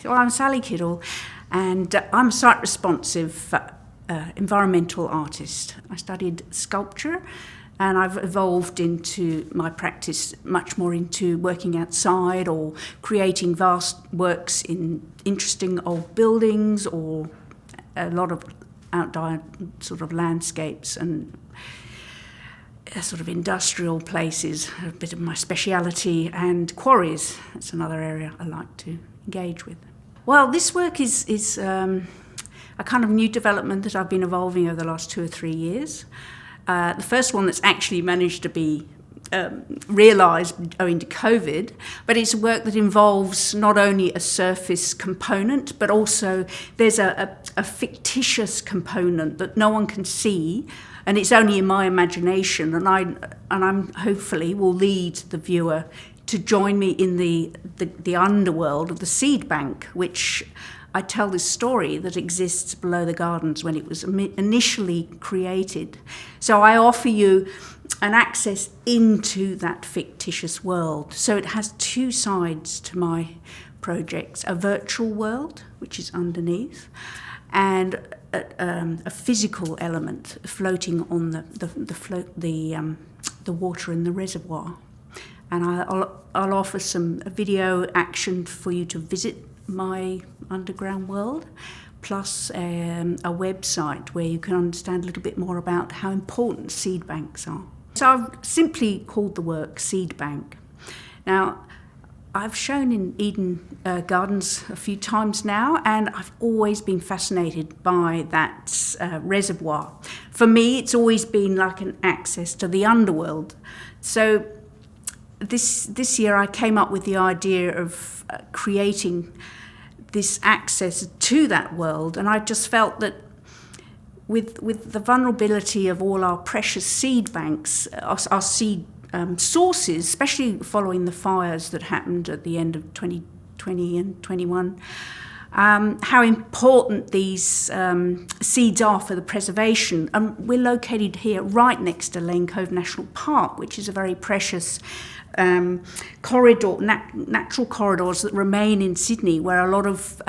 Well, I'm Sally Kidall, and I'm a site-responsive environmental artist. I studied sculpture, and I've evolved into my practice much more into working outside or creating vast works in interesting old buildings or a lot of outdoor sort of landscapes and sort of industrial places, a bit of my speciality, and quarries. That's another area I like to engage with. Well, this work is a kind of new development that I've been evolving over the last 2 or 3 years. The first one that's actually managed to be realised owing to COVID, but it's work that involves not only a surface component, but also there's a fictitious component that no one can see, and it's only in my imagination, and I'm hopefully will lead the viewer to join me in the underworld of the seed bank, which I tell this story that exists below the gardens when it was initially created. So I offer you an access into that fictitious world. So it has 2 sides to my projects: a virtual world, which is underneath, and a physical element floating on the water in the reservoir. And I'll offer some video action for you to visit my underground world, plus a website where you can understand a little bit more about how important seed banks are. So I've simply called the work Seed Bank. Now, I've shown in Eden Gardens a few times now, and I've always been fascinated by that reservoir. For me, it's always been like an access to the underworld. So this year I came up with the idea of creating this access to that world, and I just felt that with the vulnerability of all our precious seed banks, our seed sources, especially following the fires that happened at the end of 2020 and 21, how important these seeds are for the preservation. We're located here right next to Lane Cove National Park, which is a very precious natural corridors that remain in Sydney, where a lot of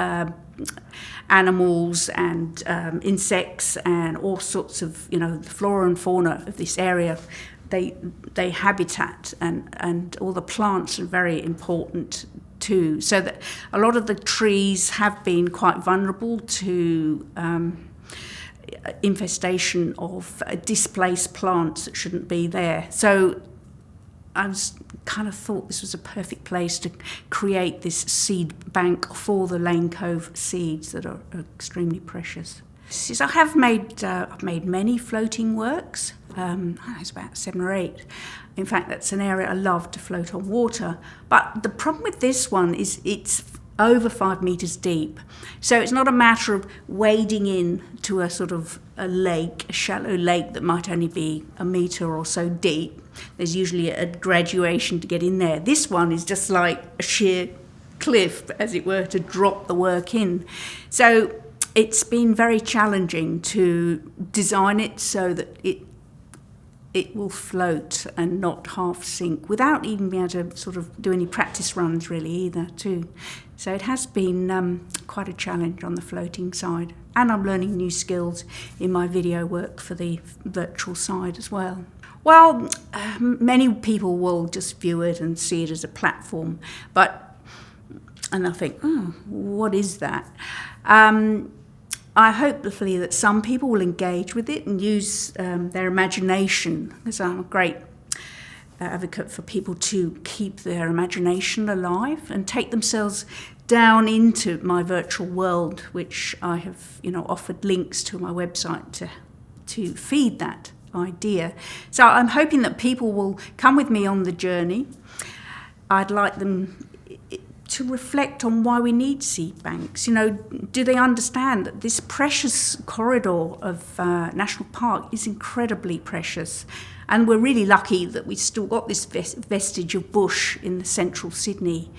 animals and insects and all sorts of, the flora and fauna of this area, they habitat, and all the plants are very important too. So that a lot of the trees have been quite vulnerable to infestation of displaced plants that shouldn't be there. So I kind of thought this was a perfect place to create this seed bank for the Lane Cove seeds that are extremely precious. I have I've made many floating works. It's about 7 or 8. In fact, that's an area I love, to float on water. But the problem with this one is it's over 5 meters deep. So it's not a matter of wading in to a sort of a lake, a shallow lake that might only be a meter or so deep. There's usually a graduation to get in there. This one is just like a sheer cliff, as it were, to drop the work in. So it's been very challenging to design it so that it will float and not half sink, without even being able to sort of do any practice runs really either too. So it has been quite a challenge on the floating side, and I'm learning new skills in my video work for the virtual side as well. Well, many people will just view it and see it as a platform, and I think, what is that? I hope, hopefully, that some people will engage with it and use their imagination, because I'm a great advocate for people to keep their imagination alive and take themselves down into my virtual world, which I have, offered links to my website to feed that idea. So I'm hoping that people will come with me on the journey. I'd like them to reflect on why we need seed banks. Do they understand that this precious corridor of National Park is incredibly precious? And we're really lucky that we've still got this vestige of bush in the central Sydney.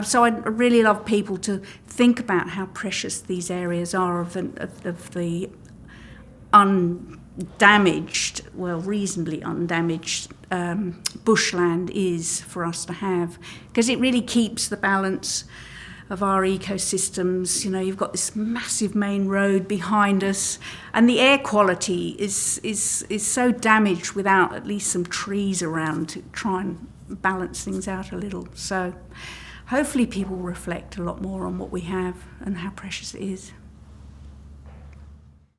So I'd really love people to think about how precious these areas are of the undamaged, well, reasonably undamaged bushland is for us to have, because it really keeps the balance of our ecosystems. You know, you've got this massive main road behind us, and the air quality is so damaged without at least some trees around to try and balance things out a little. So hopefully people reflect a lot more on what we have and how precious it is.